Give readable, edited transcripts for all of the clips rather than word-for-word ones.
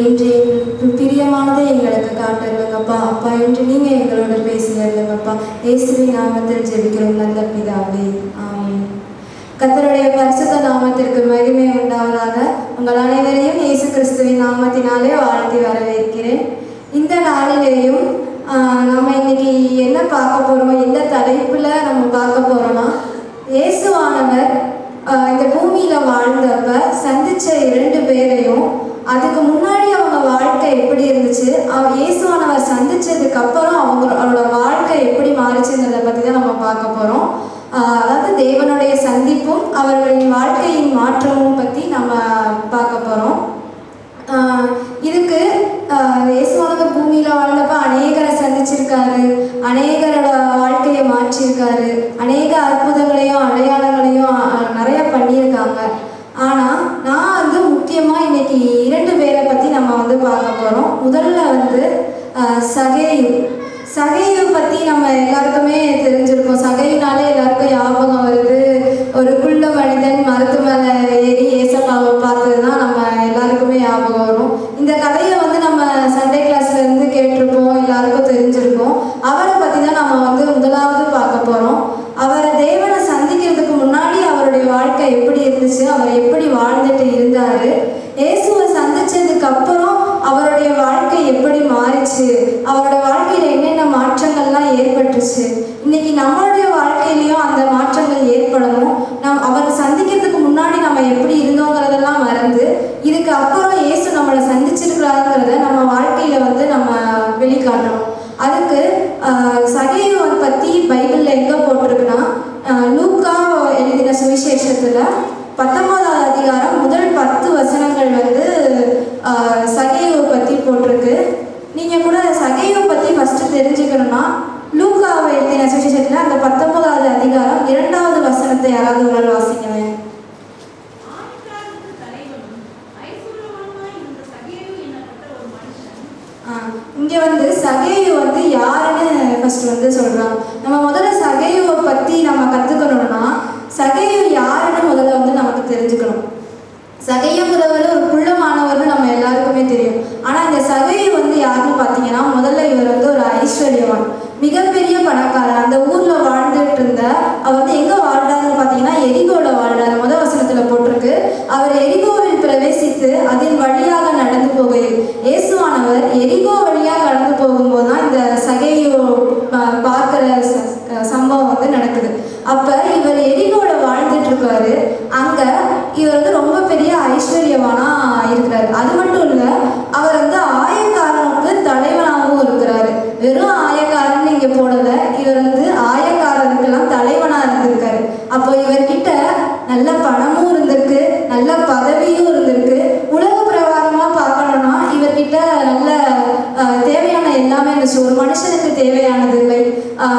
இன்று எங்களுக்கு பிரியமானதை எங்களுக்கு காட்டுங்கப்பா. அப்பா, இன்று நீங்கள் எங்களோட பேசுகிறீங்கப்பா. இயேசுவின் நாமத்தில் ஜெபிக்கிறோம் நல்ல பிதாவே, ஆமென். கர்த்தருடைய பரிசுத்த நாமத்திற்கு மகிமை உண்டாவதாக. உங்கள் அனைவரையும் இயேசு கிறிஸ்துவின் நாமத்தினாலே வாழ்த்தி வரவேற்கிறேன். இந்த நாளிலேயும் நம்ம இன்னைக்கு என்ன பார்க்க போகிறோம், எந்த தலைப்பில் நம்ம பார்க்க போகிறோம்னா, இயேசுவானவர் இந்த பூமியில் வாழ்ந்தப்ப சந்தித்த 2 பேரையும், அதுக்கு முன்னாடி அவங்க வாழ்க்கை எப்படி இருந்துச்சு, இயேசுவானவர் சந்திச்சதுக்கு அப்புறம் அவங்களோட வாழ்க்கை எப்படி மாறிச்சுங்கிறத பற்றி தான் நம்ம பார்க்க போகிறோம். அதாவது தேவனுடைய சந்திப்பும் அவர்களின் வாழ்க்கையின் மாற்றமும் பற்றி நம்ம பார்க்க போகிறோம். இதுக்கு இயேசுவானவர் பூமியில் வாழ்ந்தப்ப அநேகரை சந்திச்சிருக்காரு, அநேகரோட வாழ்க்கையை மாற்றியிருக்காரு, அநேக அற்புதங்களையும் அடையாளங்களையும் நிறைய பண்ணியிருக்காங்க. ஆனால் நான் முக்கியமாக இன்னைக்கு 2 பேரை பற்றி நம்ம பார்க்க போகிறோம். முதல்ல சகேயு பற்றி நம்ம எல்லாருக்குமே தெரிஞ்சிருக்கோம். சகையுனாலே எல்லாருக்கும் ஞாபகம் வருது, ஒரு குள்ள மனிதன் மரத்து மேலே ஏறி ஏசப்பாவை பார்த்தது தான் நம்ம எல்லாருக்குமே ஞாபகம் வரும். இந்த கதையை நம்ம சண்டே கிளாஸ்ல இருந்து கேட்டிருப்போம், எல்லாருக்கும் தெரிஞ்சிருக்கோம். அவரை பற்றி தான் நம்ம முதலாவது பார்க்க போகிறோம். அவரை தேவனை சந்திக்கிறதுக்கு முன்னாடி அவருடைய வாழ்க்கை எப்படி இருந்துச்சு, அவர் எப்படி வாழ்ந்துட்டு இருந்தாரு, இயேசுவை சந்திச்சதுக்கு அப்புறம் அவருடைய வாழ்க்கை எப்படி மாறிச்சு, அவரோட வாழ்க்கையில என்னென்ன மாற்றங்கள்லாம் ஏற்பட்டுச்சு, இன்னைக்கு நம்மளுடைய வாழ்க்கையிலையும் அந்த மாற்றங்கள் ஏற்படணும். அவரை சந்திக்கிறதுக்கு முன்னாடி நம்ம எப்படி இருந்தோங்கிறதெல்லாம் மறந்து இதுக்கு அப்புறம் இயேசு நம்மளை சந்திச்சிருக்கிறாருங்கிறத நம்ம வாழ்க்கையில நம்ம வெளிக்காட்டணும். அதுக்கு சகேயுவை பற்றி பைபிளில் எங்கே போட்டிருக்குன்னா, லூக்கா எழுதின சுவிசேஷத்தில் 19ஆவது அதிகாரம் முதல் 10 வசனங்கள் சகேயுவை பற்றி போட்டிருக்கு. நீங்கள் கூட சகேயுவை பற்றி ஃபஸ்ட்டு தெரிஞ்சுக்கணும்னா, லூக்காவை எழுதின சுவிசேஷத்தில் அந்த 19ஆவது அதிகாரம் 2வது வசனத்தை யாராவது உங்களால் வாசிங்களேன். இங்கே சகேயு யாருன்னு ஃபர்ஸ்ட் சொல்கிறாங்க. நம்ம முதல்ல சகேயுவை பற்றி நம்ம கற்றுக்கணும்னா, சகேயு யாருன்னு முதல்ல நமக்கு தெரிஞ்சுக்கணும். சகேயுங்கிறவர் ஒரு குள்ளமானவர்னு நம்ம எல்லாருக்குமே தெரியும். ஆனால் இந்த சகேயு யாருன்னு பார்த்தீங்கன்னா, முதல்ல இவர் ஒரு ஐஸ்வர்யவான், மிகப்பெரிய பணக்காரர். அந்த ஊரில் வாழ்ந்துட்டு இருந்த அவர் எங்கே வாழ்றாருன்னு பார்த்தீங்கன்னா, எரிகோவில் வாழ்றாரு. முதல் வசனத்தில் போட்டிருக்கு, அவர் எரிகோவில் பிரவேசித்து அதன் வழியாக நடந்து போகையில், இயேசுவானவர் எரிகோ வழியாக கடந்து போகும்போது தான் இந்த சகேயு பார்க்குற சம்பவம் நடக்குது. அப்போ இவர் எரிகோவில் வாழ்ந்துட்டு இருக்காரு. அங்கே இவர் ரொம்ப பெரிய ஐஸ்வர்யவானா இருக்கிறாரு. அது மட்டும் இல்லை, அவர் ஆயக்காரனுக்கு தலைவனாகவும் இருக்கிறாரு. வெறும் ஆயக்காரன் இங்கே போடல, இவர் ஆயக்காரனுக்கெல்லாம் தலைவனாக இருந்திருக்காரு. அப்போ இவர்கிட்ட நல்ல பணமும் இருந்திருக்கு, நல்ல பதவியும் இருந்திருக்கு. உலக பிரகாரமாக பார்க்கணும்னா இவர்கிட்ட நல்ல தேவையான எல்லாமே இருந்துச்சு. ஒரு மனுஷனுக்கு தேவையானது இல்லை,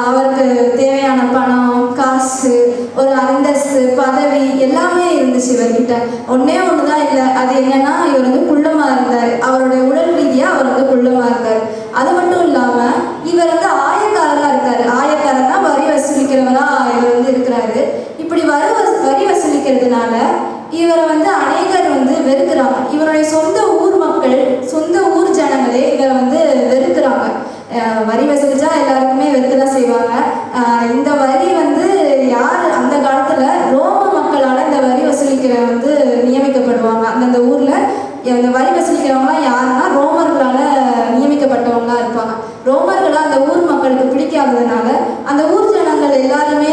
அவருக்கு தேவையான பணம், காசு, ஒரு அந்தஸ்து, பதவி எல்லாமே இருந்துச்சு இவர்கிட்ட. ஒன்னே ஒண்ணுதான் இல்லை, அது என்னன்னா இவர் குள்ளமா இருந்தார். அவருடைய உடல் ரீதியா அவர் குள்ளமா இருந்தார். அது மட்டும் இல்லாம இவர் ஆயக்காரரா இருக்காரு. ஆயக்காரர்னா வரி வசூலிக்கிறவரா இவர் இருக்கிறாரு. இப்படி வரி வசூலிக்கிறதுனால இவரை அநேகர் வெறுக்கிறாங்க. இவருடைய சொந்த ஊர் மக்கள், சொந்த ஊர் ஜனங்களே இவரை வெறுக்கிறாங்க. வரி வசூலிச்சா எல்லாருக்குமே வெறுக்கதான் செய்வாங்க. இந்த வரி யார் அந்த காலத்துல ரோம மக்களால் இந்த வரி வசூலிக்கிற நியமிக்கப்படுவாங்க. அந்தந்த ஊர்ல இந்த வரி வசூலிக்கிறவங்களாம் யாருன்னா ரோமர்களால நியமிக்கப்பட்டவங்களா இருப்பாங்க. ரோமர்களா அந்த ஊர் மக்களுக்கு பிடிக்காததுனால அந்த ஊர் ஜனங்கள் எல்லாருமே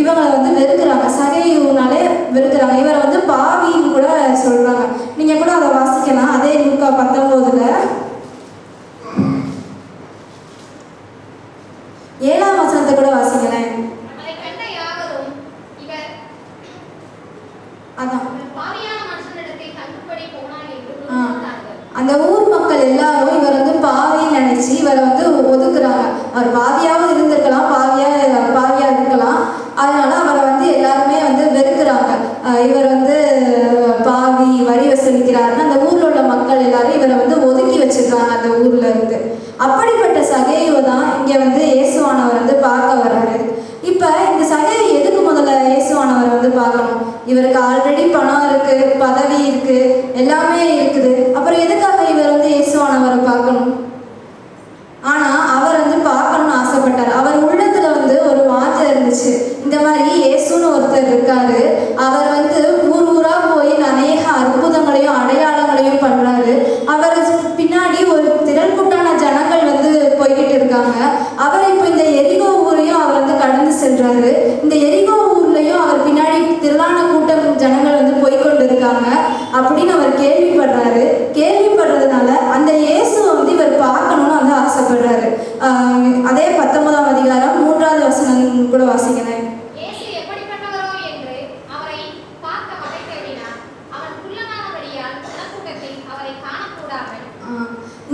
இவங்களை வெறுக்கிறாங்க. சகேயுனாலே வெறுக்கிறாங்க. இவரை பாவின்னு கூட சொல்றாங்க. நீங்க கூட அதை வாசிக்கலாம். அதே லூக்கா 19ல் 7ஆம் வசனத்தை கூட வாசிங்களேன். அந்த ஊர் மக்கள் எல்லாரும் இவர் பாவின்னு நினைச்சு இவரை ஒதுக்குறாங்க. அவர் பாவியாவது இருந்திருக்கலாம், பாவியா இருக்கலாம். அதனால அவரை எல்லாருமே வெறுக்கிறாங்க. இவர் பாவி, வரி வசூலிக்கிறாருன்னு அந்த ஊர்ல உள்ள மக்கள் எல்லாரும் இவரை ஒதுக்கி வச்சிருக்காங்க அந்த ஊர்ல இருந்து. அப்படிப்பட்ட சகேயுவை தான் இங்க இயேசுவானவர் பார்க்க வர்றாரு. இப்ப இந்த சகேயு எதுக்கு முதல்ல இயேசுவானவர் பார்க்கணும்? இவருக்கு ஆல்ரெடி பணம் இருக்கு, பதவி இருக்கு, எல்லாமே இருக்குது. அப்புறம் எதுக்காக இவர் வந்து இயேசுவானவரை பார்க்கணும்? ஆனா அவர் வந்து பார்க்கணும்னு ஆசைப்பட்டார். அவர் உள்ளத்துல வந்து ஒரு வாஞ்சை இருந்துச்சு. இந்த மாதிரி இயேசுன்னு ஒருத்தர் இருக்காரு, அவர் வந்து ஊர் ஊரா போய் அநேக அற்புதங்களையும் அடையாளங்களையும் பண்றாரு. அவர் பின்னாடி ஒரு திரள் கூட்டான ஜனங்கள் வந்து போய்கிட்டு இருக்காங்க. அவர் இப்போ இந்த எரிகோ ஊரையும் அவர் வந்து கடந்து செல்றாரு. இந்த எரிகோ ஊர்லயும் அவர் பின்னாடி திரளான கூட்டம் ஜனங்கள் வந்து போய்கொண்டு இருக்காங்க அப்படின்னு அவர் கேள்விப்படுறாரு. கேள்விப்படுறதுனால அந்த இயேசுவை வந்து இவர் பார்க்கணும்னு வந்து ஆசைப்படுறாரு. அதே 19ஆம் அதிகாரம் 3வது வசனம் கூட வாசிக்கிறேன்.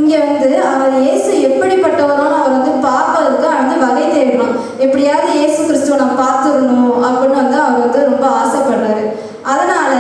இங்க வந்து அவர் இயேசு எப்படிப்பட்டவரோன்னு அவர் வந்து பார்ப்பதற்கு வந்து வகை தேடணும். எப்படியாவது இயேசு கிறிஸ்துவ நான் பார்த்துடணும் அப்படின்னு வந்து அவர் வந்து ரொம்ப ஆசைப்படுறாரு. அதனால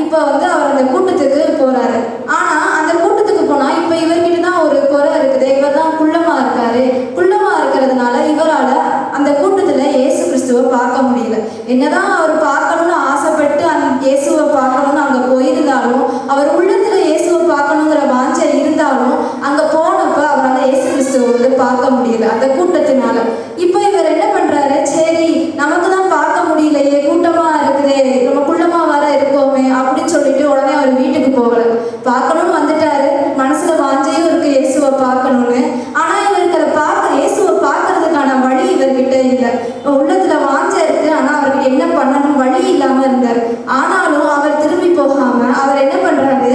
இப்போ வந்து அவர் அந்த கூட்டத்துக்கு போறாரு. ஆனா அந்த கூட்டத்துக்கு போனா இப்போ இவர்கிட்ட தான் ஒரு குறை இருக்குது. இவர் தான் குள்ளமா இருக்காரு. குள்ளமா இருக்கிறதுனால இவரால் அந்த கூட்டத்துல இயேசு கிறிஸ்துவை பார்க்க முடியல. என்னதான் அவர் பார்க்கணும்னு ஆசைப்பட்டு அந்த இயேசுவை பார்க்கணும்னு அங்க போயிருந்தாலும், அவர் உள்ளத்துல இயேசுவை பார்க்கணுங்கிற வாஞ்சை இருந்தாலும் அங்க போனப்ப அவரால் இயேசு கிறிஸ்துவை வந்து பார்க்க முடியல அந்த கூட்டத்தினால. இப்போ இவர் என்ன பண்றாரு, சரி நமக்கு தான் பார்க்க முடியலையே, கூட்டமா இருக்குதே, நம்ம குள்ளமா வர இருக்கோமே அப்படின்னு சொல்லிட்டு உடனே அவர் வீட்டுக்கு போகல. பார்க்கணும்னு வந்துட்டாரு, மனசுல வாஞ்சையும் இருக்கு இயேசுவை பார்க்கணும்னு. ஆனா இவருக்கு அதை இயேசுவை பார்க்கறதுக்கான வழி இவர்கிட்ட இல்லை. உள்ளத்துல வாஞ்சை இருக்கு, ஆனா அவருக்கு என்ன பண்ணணும் வழி இல்லாம இருந்தார். ஆனாலும் அவர் திரும்பி போகாம அவர் என்ன பண்றாரு,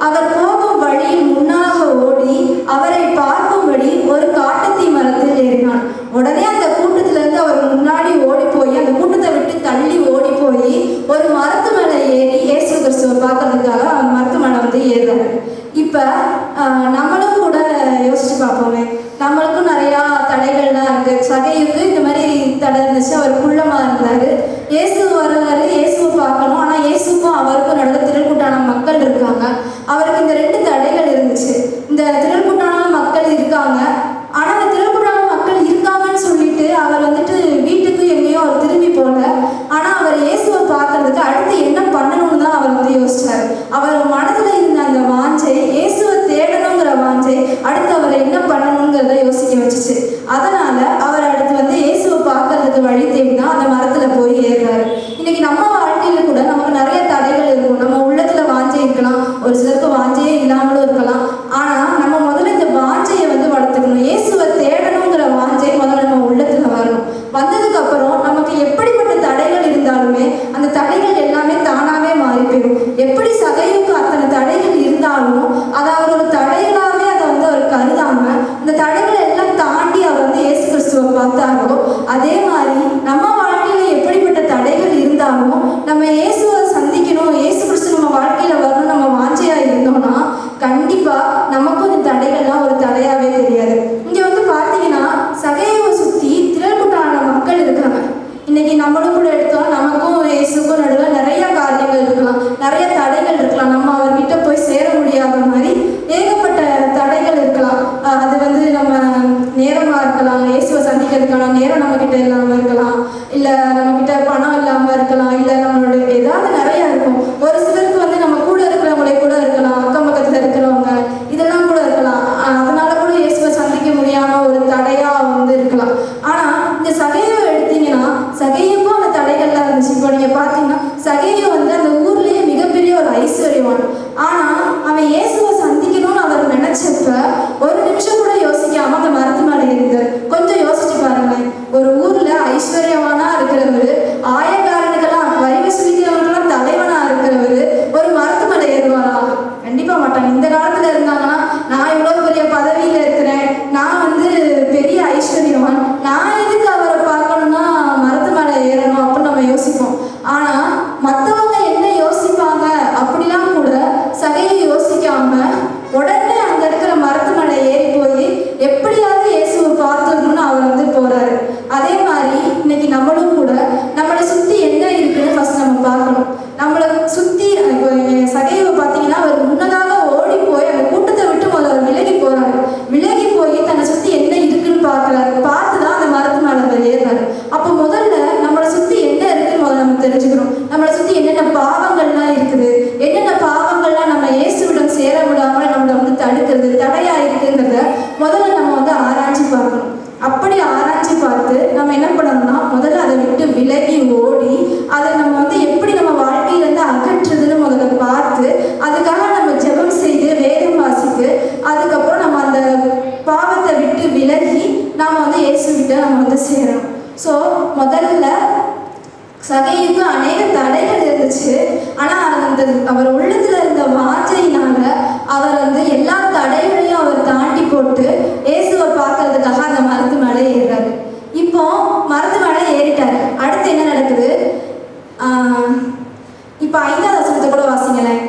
அவர் போகும் வழியின் முன்னாக ஓடி அவரை பார்க்கும்படி ஒரு காட்டத்தி மரத்தில் ஏறினான். உடனே அந்த கூட்டத்துல இருந்து அவர் முன்னாடி ஓடி போய் அந்த கூட்டத்தை விட்டு தள்ளி ஓடி போய் ஒரு மரத்து மேலே ஏறி இயேசு கிறிஸ்துவை பார்க்கறதுக்காக அந்த மரத்து மேலே வந்து ஏறுறாரு. இப்ப நம்மளும் கூட யோசிச்சு பார்ப்போமே, நம்மளுக்கும் நிறையா தடைகள்லாம் இருக்கு. சகையுக்கு இந்த மாதிரி தடை இருந்துச்சு. அவர் குள்ளமா இருந்தாரு. இயேசு வருவாரு, இயேசுவை பார்க்கணும். ஆனா இயேசுக்கும் அவருக்கும் நடுவில் திரள்கூட்டான மக்கள் இருக்காங்க. அவருக்கு இந்த 2 தடைகள் இருந்துச்சு. இந்த திரள்கூட்டான மக்கள் இருக்காங்க. ஆனா அந்த திரள்கூட்டான மக்கள் இருக்காங்கன்னு சொல்லிட்டு அவர் வந்துட்டு வீட்டுக்கு எங்கேயோ அவர் திரும்பி போகல. ஆனா அவர் இயேசுவை பார்க்கறதுக்கு அடுத்து என்ன பண்ணணும்னு தான் அவர் வந்து யோசிச்சாரு. அவர் மனதுல இருந்த அந்த வாஞ்சை, இயேசுவை தேடணுங்கிற வாஞ்சை அடுத்து அவரை என்ன பண்ணணுங்கிறத யோசிக்க வச்சுச்சு. அதனால அவர் அடுத்து வந்து இயேசுவை பார்க்கறதுக்கு வழி தேடிதான் அந்த மரத்துல போய் ஏறுறாரு. இன்னைக்கு நம்ம வாழ்க்கையில கூட நமக்கு நிறைய தடைகள் இருக்கும். நம்ம உள்ளத்துல வாஞ்சை இருக்கலாம், ஒரு சிலருக்கு வாஞ்சையே இல்லாமலும் இருக்கலாம். ஆனா நம்ம முதல்ல இந்த வாஞ்சையை வந்து வளர்த்துக்கணும். இயேசுவை தேடணுங்கிற வாஞ்சை முதல்ல நம்ம உள்ளத்துல வரணும். வந்ததுக்கு அப்புறம் நமக்கு எப்படிப்பட்ட தடைகள் இருந்தாலுமே அந்த தடைகள் எல்லாமே தானாவே மாறி போயிடும். எப்படி சகையுக்கு அத்தனை தடைகள் இருந்தாலும் அதை அவர் ஒரு தடைகளாவே அதை வந்து அவர் கருதாம அந்த தடைகளை எல்லாம் தாண்டி அவர் வந்து இயேசு கிறிஸ்துவை பார்த்தாரோ, அதே மாதிரி நம்ம வாழ்க்கையில எப்படிப்பட்ட தடைகள் இருந்தாலும் நம்ம இயேசுவை சந்திக்கணும், இயேசு கிறிஸ்து நம்ம வாழ்க்கையில வரணும் நம்ம வாஞ்சையா இருந்தோம்னா கண்டிப்பா நமக்கும் இந்த தடைகள்லாம் ஒரு தடையாவே தெரியாது. இங்க வந்து பாத்தீங்கன்னா சகையை சுத்தி திரள்கூட்டான மக்கள் இருக்காங்க. இன்னைக்கு நம்மளும் கூட எடுத்தோம், நமக்கும் இயேசுக்கும் நடுவில் நிறைய காரியங்கள் இருக்கலாம், நிறைய தடைகள் இருக்கலாம். நம்ம அவர்கிட்ட போய் சேர முடியாத மாதிரி ஏகப்பட்ட தடைகள் இருக்கலாம். அது வந்து நம்ம நேரமா இருக்கலாம், இயேசுவை சந்திக்கிறதுக்கான நேரம் நம்ம கிட்ட இல்லாம இருக்கலாம், இல்ல நம்ம கிட்ட பணம் இல்லாம இருக்கலாம், இல்ல நம்மளோட ஏதாவது நிறைய இருக்கும். ஒரு சிலருக்கு வந்து நம்ம கூட இருக்கிறவங்களே கூட இருக்கலாம், அக்கம் பக்கத்துல இருக்கிறவங்க இதெல்லாம் கூட இருக்கலாம். அதனால கூட இயேசுவை சந்திக்க முடியாம ஒரு தடையா வந்து இருக்கலாம். ஆனா இந்த சகையை எடுத்தீங்கன்னா சகையுக்கும் அந்த தடைகள்லாம் இருந்துச்சு. இப்போ நீங்க பாத்தீங்கன்னா சகையை வந்து அந்த ஊர்லயே மிகப்பெரிய ஒரு ஐஸ்வர்யவான். ஆனா அவன் இயேசுவை சந்திக்கணும்னு அவர் நினைச்சப்ப ஒரு நிமிஷம் கூட யோசிக்காம அந்த மரத்து மேலே இருந்தார். கொஞ்சம் யோசிச்சு பாருங்களேன், ஒரு ஊர்ல ஐஸ்வர்யவானா இருக்கிறவரு, ஆயக்காரனுக்கெல்லாம் வரி வசூலிக்கிறவர்களெல்லாம் தலைவனா இருக்கிறவரு ஒரு மரத்து மேலே ஏறுவாரா? கண்டிப்பா மாட்டாங்க. இந்த காலத்துல இருந்தாங்கன்னா நான் இவ்வளவு பெரிய பதவியில இருக்கிறேன், நான் வந்து பெரிய ஐஸ்வர்யவான், நான் எதுக்கு அவரை பார்க்கணும்னா மரத்து மேலே ஏறணும் அப்படின்னு நம்ம யோசிப்போம். ஆனா மற்றவங்க என்ன யோசிப்பாங்க அப்படிலாம் கூட சகையை யோசிக்காம உடனே அங்க இருக்கிற மரத்து மேலே ஏறி போய் எப்படியாவது தடையா இருக்குங்கிறத முதல்ல நம்ம வந்து ஆராய்ச்சி பார்க்கணும். அப்படி ஆராய்ச்சி பார்த்து நம்ம என்ன பண்ணணும்னா முதல்ல அதை விட்டு விலகி ஓடி அதை நம்ம வந்து எப்படி நம்ம வாழ்க்கையிலேருந்து அகற்றுதுன்னு முதல்ல பார்த்து அதுக்காக நம்ம ஜெபம் செய்து வேதம் வாசித்து அதுக்கப்புறம் நம்ம அந்த பாவத்தை விட்டு விலகி நாம் வந்து இயேசுகிட்ட நம்ம வந்து சேரணும். ஸோ முதல்ல சகையுக்கு அநேக தடைகள் இருந்துச்சு. ஆனால் அந்த அவர் உள்ளத்துல இருந்த வாஞ்சையினால அவர் வந்து எல்லா தடைகளையும் அவர் தாண்டி போட்டு இயேசுவை பார்க்கறதுக்காக அந்த மரத்து மேலே ஏறுறாரு. இப்போ மரத்து மேலே ஏறிட்டாரு. அடுத்து என்ன நடக்குது? இப்போ 5வது வசனத்தை கூட வாசிங்களேன்.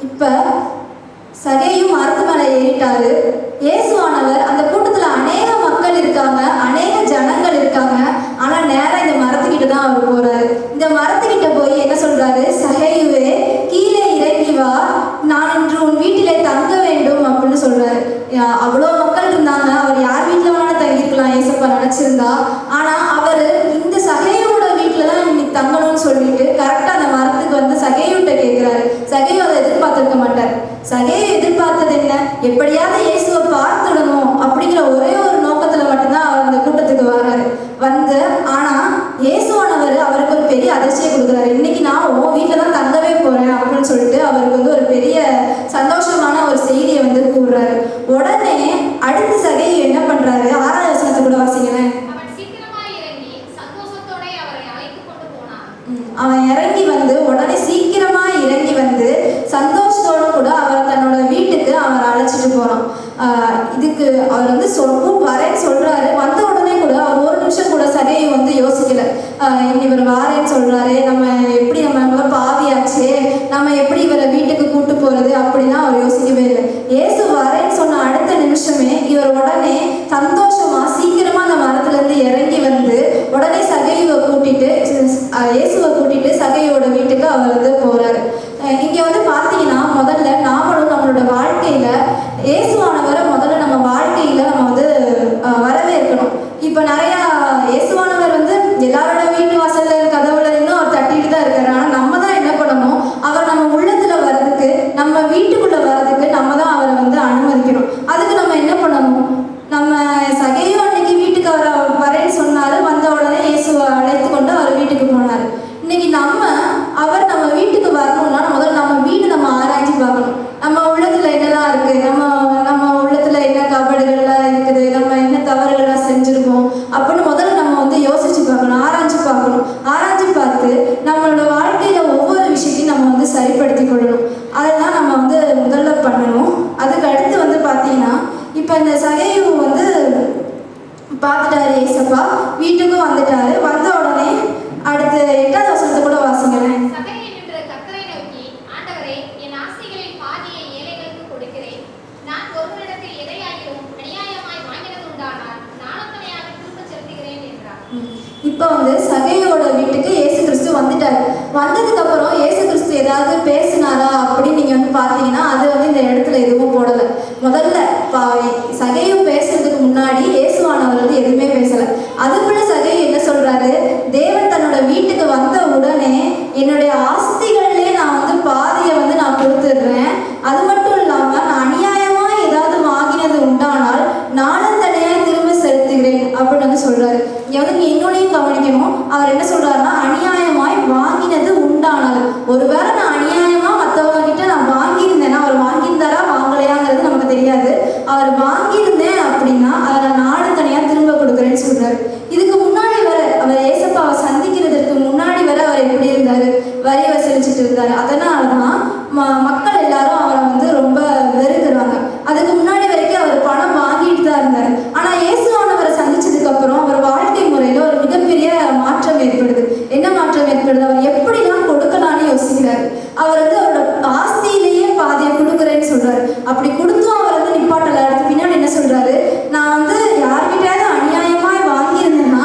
இப்போ சகையும் மரத்து மேலே ஏறிட்டாரு. இயேசுவானவர் அந்த கூட்டத்தில் அநேக மக்கள் இருக்காங்க, அநேக ஜனங்கள் இருக்காங்க. ஆனால் நேராக இந்த மரத்துக்கிட்ட தான் அவர் போறாரு. இந்த மரத்துக்கிட்ட போய் என்ன சொல்றாரு? சகையுவே, கீழே இறங்கி வா, நான் இன்று உன் வீட்டிலே தங்க வேண்டும் அப்படின்னு சொல்றாரு. அவ்வளோ மக்கள் இருந்தாங்க. அவர் யார் வீட்டில் வேணாலும் தங்கியிருக்கலாம் ஏசப்பா நினைச்சிருந்தா. ஆனால் அவர் இந்த சகையோட வீட்டில் தான் இன்னைக்கு தங்கணும்னு சொல்லிட்டு கரெக்டாக அந்த மரத்துக்கு வந்து சகையூட்ட கேட்குறாரு. சகையு அதை எதிர்பார்த்திருக்க மாட்டார். சகையை எதிர்பார்த்தது என்ன? எப்படியாவது இயேசுவை பார்த்துடணும் அப்படிங்கிற ஒரே ஒரு நோக்கத்துல மட்டும்தான் அவர் அந்த கூட்டத்துக்கு வராரு. வந்து ஆனா இயேசுவானவர் அவருக்கு ஒரு பெரிய அதிர்ச்சியை கொடுக்குறாரு. இன்னைக்கு நான் உன் வீட்டில தான் தங்கவே போறேன் அப்படின்னு சொல்லிட்டு அவருக்கு வந்து ஒரு பெரிய சந்தோஷமான ஒரு செய்தியை வந்து கூறுறாரு. உடனே அடுத்த சகையை என்ன பண்றாரு? 6வது வசனத்தை கூட வாசிங்களேன். அவன் இறங்கி வந்து உடனே சீக்கிரமா இறங்கி வந்து சந்தோஷத்தோடு கூட அவர் தன்னோட வீட்டுக்கு அவர் அழைச்சிட்டு போறான். இதுக்கு அவர் வந்து வரேன்னு சொல்றாரு. வந்த உடனே கூட அவர் ஒரு நிமிஷம் கூட சகையை வந்து யோசிக்கல. இவர் வாரேன்னு சொல்றாரு, நம்ம எப்படி நம்ம பாவியாச்சே, நம்ம எப்படி இவரை வீட்டுக்கு கூட்டு போறது அப்படின்னா அவர் யோசிக்கவே இல்லை. இயேசு வரேன்னு சொன்ன அடுத்த நிமிஷமே இவர் உடனே சந்தோஷமா சீக்கிரமா அந்த மரத்துல இருந்து இறங்கி வந்து உடனே சகையை கூட்டிட்டு இயேசுவை கூட்டிட்டு சகையோட வீட்டுக்கு அவர் வந்து போறாரு. இங்க வந்து பாத்தீங்கன்னா முதல்ல நாமளும் நம்மளோட வாழ்க்கையில இயேசுவானவரை முதல்ல நம்ம வாழ்க்கையில நம்ம வந்து வரவேற்கணும். இப்ப நிறைய இயேசுவானவர் வந்து எல்லாரோட வீட்டு வாசல்ல கதவுல இன்னும் அவர் தட்டிட்டு தான் இருக்காரு. ஆனா நம்ம தான் என்ன பண்ணணும்? அவர் நம்ம உள்ளத்துல வர்றதுக்கு, நம்ம வீட்டுக்குள்ள வர்றதுக்கு நம்ம தான் அவரை வந்து அனுமதிக்கணும். அதுக்கு நம்ம என்ன பண்ணணும்? நம்ம சகையும் அன்னைக்கு வீட்டுக்கு அவர் வரேன்னு சொன்னாரு. வந்த உடனே இயேசுவை அழைத்து கொண்டு அவர் வீட்டுக்கு போனாரு. இன்னைக்கு அவர் நம்ம வீட்டுக்கு வரணும்னா முதல்ல நம்ம வீடு நம்ம ஆராய்ச்சி பார்க்கணும். நம்ம உள்ளத்துல என்னெல்லாம் இருக்கு, நம்ம உள்ளத்துல என்ன கபடுகள்லாம் இருக்குது, நம்ம என்ன தவறுகள்லாம் செஞ்சிருக்கோம் அப்படின்னு முதல்ல நம்ம வந்து யோசிச்சு பார்க்கணும், ஆராய்ச்சி பார்க்கணும். ஆராய்ச்சி பார்த்து நம்மளோட வாழ்க்கையில ஒவ்வொரு விஷயத்தையும் நம்ம வந்து சரிப்படுத்தி கொள்ளணும். அதெல்லாம் நம்ம வந்து முதல்ல பண்ணணும். அதுக்கு அடுத்து வந்து பார்த்தீங்கன்னா இப்போ இந்த சகையை வந்து பார்த்துட்டாரு ஏசப்பா, வீட்டுக்கும் வந்துட்டாரு. வந்த உடனே அடுத்து 8வது வசனத்தை கூட வாசிங்களேன். இப்போ வந்து சகையோட வீட்டுக்கு இயேசு கிறிஸ்து வந்துட்டாரு. வந்ததுக்கு அப்புறம் இயேசு கிறிஸ்து ஏதாவது பேசினாரா அப்படின்னு நீங்க வந்து பார்த்தீங்கன்னா அது வந்து இந்த இடத்துல எதுவும் போடலை. முதல்ல சகையை பேசுறதுக்கு முன்னாடி இயேசுவானவர் வந்து எதுவுமே பேசலை. அதுக்குள்ள சகையை என்ன சொல்றாரு? தேவன் தன்னோட வீட்டுக்கு வந்த உடனே என்னுடைய ஆஸ்திகள்லேயே நான் வந்து பாதியை வந்து நான் கொடுத்துடுறேன். அது மட்டும் இல்லாம நான் அநியாயமா ஏதாவது வாங்கினது உண்டானால் நானும் தனியாக திரும்ப செலுத்துகிறேன் அப்படின்னு வந்து சொல்றாரு. இங்க வந்து நீ இன்னொன்னையும் கவனிக்கணும். அவர் என்ன சொல்றாருன்னா அநியாயமாய் வாங்கினது உண்டானால், ஒருவேளை நான் அநியாயமா மற்றவங்க கிட்ட நான் வாங்கியிருந்தேன்னா, அவர் வாங்கியிருந்தாரா வாங்கலையாங்கிறது நமக்கு தெரியாது. அவர் வாங்கியிருந்தேன் அப்படின்னா அதை நாடு தனியா திரும்ப கொடுக்குறேன்னு சொல்றாரு. இதுக்கு முன்னாடி வர அவர் ஏசப்பாவை சந்திக்கிறதுக்கு முன்னாடி வர அவர் எப்படி இருந்தாரு? வரி வசூலிச்சுட்டு இருந்தாரு. அதனாலதான் மக்கள் எல்லாரும் அவரை வந்து ரொம்ப வெறுக்கிறாங்க. அதுக்கு முன்னாடி வரைக்கும் அவர் பணம் வாங்கிட்டு தான் இருந்தாரு. ஆனா இயேசுவானவரை சந்திச்சதுக்கு அப்புறம் அவர் வாழ்க்கை முறையில ஒரு மிகப்பெரிய மாற்றம் ஏற்படுது. என்ன மாற்றம் ஏற்படுது? அவர் எப்படிலாம் கொடுக்கலான்னு யோசிக்கிறாரு. அவர் வந்து அவரோட ஆஸ்தியிலேயே பாதியை கொடுக்குறேன்னு சொல்றாரு. அப்படி கொடுத்தும் அவர் வந்து நிப்பாட்டல. அடுத்து பின்னாடி என்ன சொல்றாரு? நான் வந்து யார்கிட்டயாவது அநியாயமாய் வாங்கியிருந்தேன்னா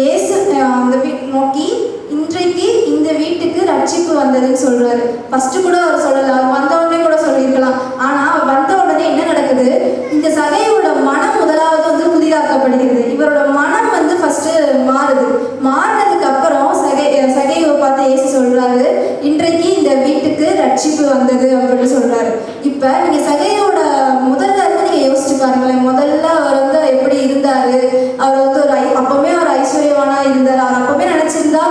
இயேசு அந்த நோக்கி இன்றைக்கு இந்த வீட்டுக்கு ரட்சிப்பு வந்ததுன்னு சொல்றாரு. ஃபர்ஸ்ட் கூட அவர் சொல்லல, அவர் வந்த உடனே கூட சொல்லியிருக்கலாம். ஆனா அவர் வந்த உடனே என்ன நடக்குது, இந்த சகையோட மனம் முதலாவது வந்து புதிதாக்கப்படுகிறது. இவரோட மனம் வந்து ஃபர்ஸ்ட் மாறுது. மாறினதுக்கு அப்புறம் சகையை பார்த்து இயேசு சொல்றாரு, இன்றைக்கு இந்த வீட்டுக்கு ரட்சிப்பு வந்தது அப்படின்னு சொல்றாரு. இப்ப நீங்க சகையோட முதல்ல இருந்து நீங்க யோசிச்சு பாருங்களேன். முதல்ல அவர் வந்து எப்படி இருந்தாரு, அவர் வந்து அப்பவுமே அவர் ஐஸ்வர்யவானா இருந்தார். அவர் அப்பவுமே நினைச்சிருந்தா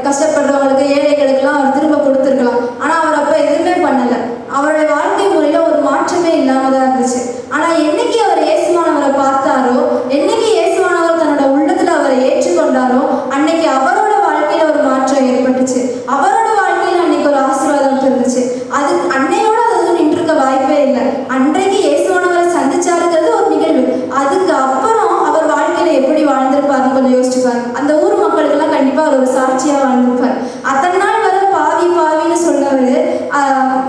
கஷ்டப்படுறவங்களுக்கு ஏழைகளுக்கெல்லாம் அவர் திரும்ப கொடுத்துருக்கலாம். ஆனா அவர் அப்ப எதுவுமே பண்ணல. அவருடைய வாழ்க்கை முறையில ஒரு மாற்றமே இல்லாம தான் இருந்துச்சு. ஆனா என்னைக்கு அவர் இயேசுவானவரை பார்த்தாரோ, என்னைக்கு இயேசுவானவர் தன்னோட உள்ளத்துல அவரை ஏற்றுக்கொண்டாரோ, அன்னைக்கு அவரோட வாழ்க்கையில ஒரு மாற்றம் ஏற்பட்டுச்சு. அவரோட வாழ்க்கையில அன்னைக்கு ஒரு ஆசீர்வாதம் இருந்துச்சு. அது அன்னையோட அது நின்றுக்க வாய்ப்பே இல்லை. அன்றைக்கு இயேசுவானவரை சந்திச்சாருங்கிறது ஒரு நிகழ்வு. அதுக்கு அப்புறம் அவர் வாழ்க்கையில எப்படி வாழ்ந்திருப்பாருன்னு கொஞ்சம் யோசிச்சு பாருங்க. அந்த ஊர் மக்களுக்கெல்லாம் கண்டிப்பா அவர் ஒரு சாட்சியா வாழ்ந்திருப்பார். அத்தனை நாள் வர பாவி பாவின்னு சொன்னவர்,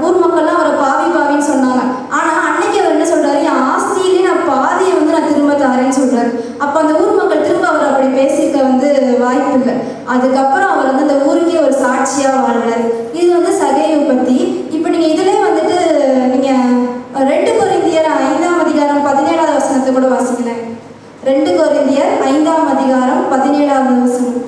ஊர் மக்கள்லாம் அவரை பாவி பாவின்னு சொன்னாங்க. ஆனா அன்னைக்கு அவர் என்ன சொல்றாரு, என் ஆஸ்தியிலே நான் பாதியை வந்து நான் திரும்ப தரேன்னு சொல்றாரு. அப்ப அந்த ஊர் மக்கள் திரும்ப அவர் அப்படி பேசிக்க வந்து வாய்ப்பு இல்லை. அதுக்கப்புறம் அவர் வந்து அந்த ஊருக்கே ஒரு சாட்சியா வாழ்றாரு. இது வந்து சகேயை பத்தி. இப்ப நீங்க இதுலயே வந்துட்டு நீங்க 2 கொரிந்தியர் 5ஆம் அதிகாரம் 17வது வசனத்தை கூட வாசிக்கிறேன். 2 கொரிந்தியர் 5ஆம் அதிகாரம் 17வது வசனம்.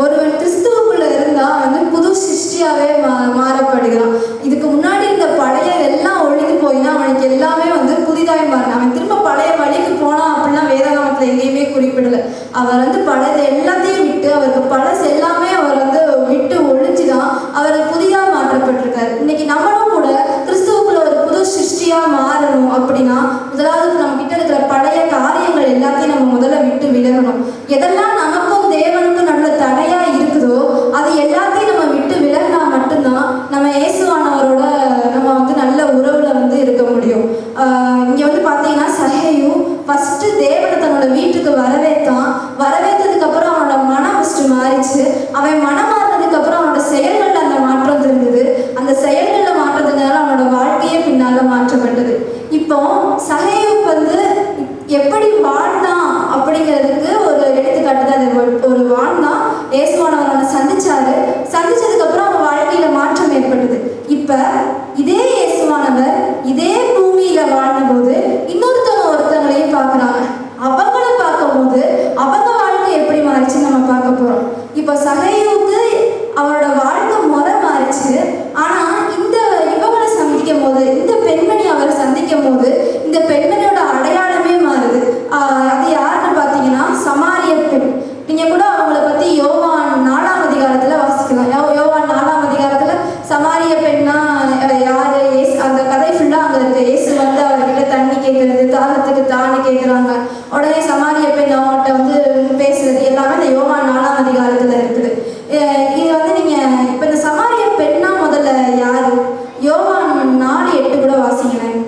ஒருவன் கிறிஸ்துவுக்குள்ள இருந்தா வந்து புது சிருஷ்டியாவே மாறப்படுகிறான். இதுக்கு முன்னாடி இந்த பழைய எல்லாம் ஒழிந்து போயினா அவனுக்கு எல்லாமே வந்து புதிதாய் மாறின. அவன் திரும்ப பழைய வழிக்கு போனான் அப்படிலாம் வேதாகமத்துல எங்கேயுமே குறிப்பிடல. அவர் வந்து பழைய எல்லாத்தையும் விட்டு, அவருக்கு பழசு எல்லாமே அவர் வந்து விட்டு ஒழிஞ்சுதான் அவர் புதிதா மாற்றப்பட்டிருக்காரு. இன்னைக்கு நம்மளும் கூட கிறிஸ்துவுக்குள்ள ஒரு புது சிருஷ்டியா மாறணும் அப்படின்னா முதலாவது நம்ம கிட்ட இருக்கிற பழைய காரியங்கள் எல்லாத்தையும் நம்ம முதல்ல விட்டு விலகணும். எதெல்லாம் நமக்கும் தேவனுக்கும் நல்ல தடையா இருக்குதோ அது எல்லாத்தையும் நம்ம விட்டு விலகினா மட்டும்தான் நம்ம இயேசுவானவரோட நம்ம வந்து நல்ல உறவுல வந்து இருக்க முடியும். இங்க வந்து பாத்தீங்கன்னா சகேயு ஃபர்ஸ்ட் தேவனை தன்னோட வீட்டுக்கு வரவேற்றதுக்கு அப்புறம் அவனோட மனம் ஃபர்ஸ்ட் மாறிச்சு. அவன் மனம் மாறினதுக்கு அப்புறம் அவனோட செயல்கள்ல அந்த மாற்றம் இருந்தது. அந்த செயல்கள்ல மாற்றத்தினால அவனோட வாழ்க்கையே பின்னால மாற்றப்பட்டது. இப்போ சகேயு வந்து எப்படி வாழ்ந்தான் அப்படிங்கிறதுக்கு ஒரு எடுத்துக்காட்டு தான் ஒரு வாழ்ந்தான். இயேசுவானவர் அவனை சந்திச்சதுக்கு அப்புறம் அவன் வாழ்க்கையில மாற்றம் ஏற்பட்டது. இப்ப இதே இயேசுவானவர் இதே பூமியில வாழ்ந்த போது ஒருத்தங்களையும் பார்க்குறாங்க. அவங்கள பார்க்கும்போது அவங்க வாழ்க்கை எப்படி மாறிச்சுன்னு நம்ம பார்க்க போறோம். இப்போ சகேயுவுக்கு அவரோட வாழ்க்கை முறை மாறிச்சு. ஆனா இவங்களை சந்திக்கும் போது, இந்த பெண்மணி அவரை சந்திக்கும் போது இந்த பெண்மணியோட அடையாளமே மாறுது. அது யாருன்னு பார்த்தீங்கன்னா சமாரிய பெண். நீங்க கூட அவங்கள பத்தி யோவான் 4ஆம் அதிகாரத்துல வாசிக்கலாம். யோவான் 4ஆம் அதிகாரத்துல சமாரிய பெண்ணா யாரு, அந்த கதை ஃபுல்லா அங்க இருக்கு. இயேசு வந்து அவர்கிட்ட தண்ணி கேட்கறது, தாகத்துக்கு தானே கேட்குறாங்க. உடனே சமாரிய பெண் அவங்கள்ட்ட வந்து பேசுறது எல்லாமே இந்த யோவான் 4ஆம் அதிகாரத்துல இருக்குது. இது வந்து நீங்க இப்ப இந்த சமாரிய பெண்ணா முதல்ல யாரு, யோவான் 4:8 கூட வாசிங்களேன்.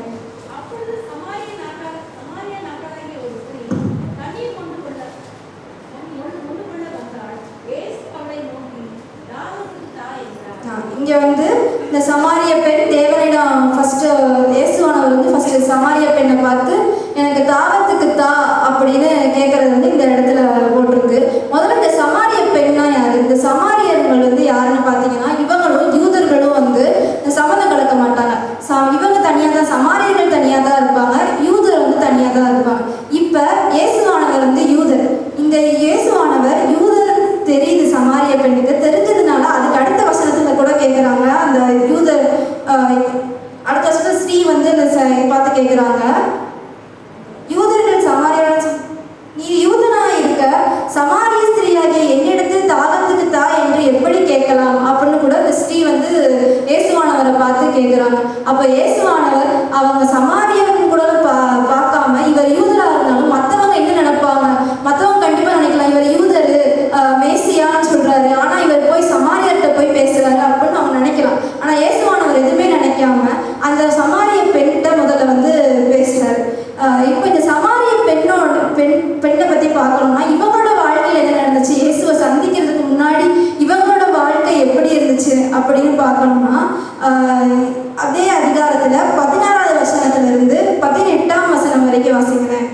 இங்க வந்து இந்த சமாரிய பெண் தேவனிடம் ஃபர்ஸ்ட் இயேசுவானவர் வந்து ஃபர்ஸ்ட் சமாரிய பெண்ணை பார்த்து எனக்கு தாகத்துக்கு தா அப்படின்னு கேட்கறது வந்து இந்த இடத்துல போட்டிருக்கு. முதல்ல இந்த சமாரிய பெண்ணா யாரு, இந்த சமாரியர்கள் வந்து யாருன்னு பார்த்தீங்கன்னா இவங்களும் யூதர்களும் வந்து சம்மதம் கலக்க மாட்டாங்க. இவங்க தனியாக தான், சமாரியர்கள் தனியாக தான் இருப்பாங்க, யூதர் வந்து தனியாக தான் இருப்பாங்க. இப்போ இயேசுவானவர் வந்து யூதர். இந்த இயேசுவானவர் யூதர் தெரியுது சமாரிய பெண்ணுக்கு. தெரிஞ்சதுனால அதுக்கு அடுத்த வசனத்துல கூட கேட்குறாங்க. அந்த யூதர் அடுத்த வசனத்துல ஸ்ரீ வந்து பார்த்து கேட்குறாங்க, யூதர்கள் நீ யூதனா இருக்க சமாரிய ஸ்திரீயாகிய என்னிடத்தில் தாகத்துக்கு தா என்று எப்படி கேட்கலாம் அப்படின்னு கூட இந்த ஸ்ரீ வந்து இயேசுவானவரை பார்த்து கேட்குறாங்க. அப்போ இயேசுவானவர் அவங்க சமாரியர்கள் கூட பார்க்காம இவர் யூதரா இருந்தாலும் மற்றவங்க என்ன நினைப்பாங்க, மற்றவங்க கண்டிப்பா நினைக்கலாம் இவர் யூதரு மேசியான்னு சொல்றாரு, ஆனா இவர் போய் சமாரியர்கிட்ட போய் பேசுறாரு அப்படின்னு அவங்க நினைக்கலாம். ஆனா இயேசுவானவர் எதுவுமே நினைக்காம அந்த சமாரிய பெண்கிட்ட முதல்ல வந்து பேசுறாரு. இப்போ இந்த சமாரிய பெண்ணை பத்தி பார்க்கணும்னா இவங்களோட வாழ்க்கையில் என்ன நடந்துச்சு, இயேசுவை சந்திக்கிறதுக்கு முன்னாடி இவங்களோட வாழ்க்கை எப்படி இருந்துச்சு பார்த்தோம்னா அதே அதிகாரத்துல 16வது வசனத்திலிருந்து 18ஆம் வசனம் வரைக்கும் வாசிக்கிறேன்.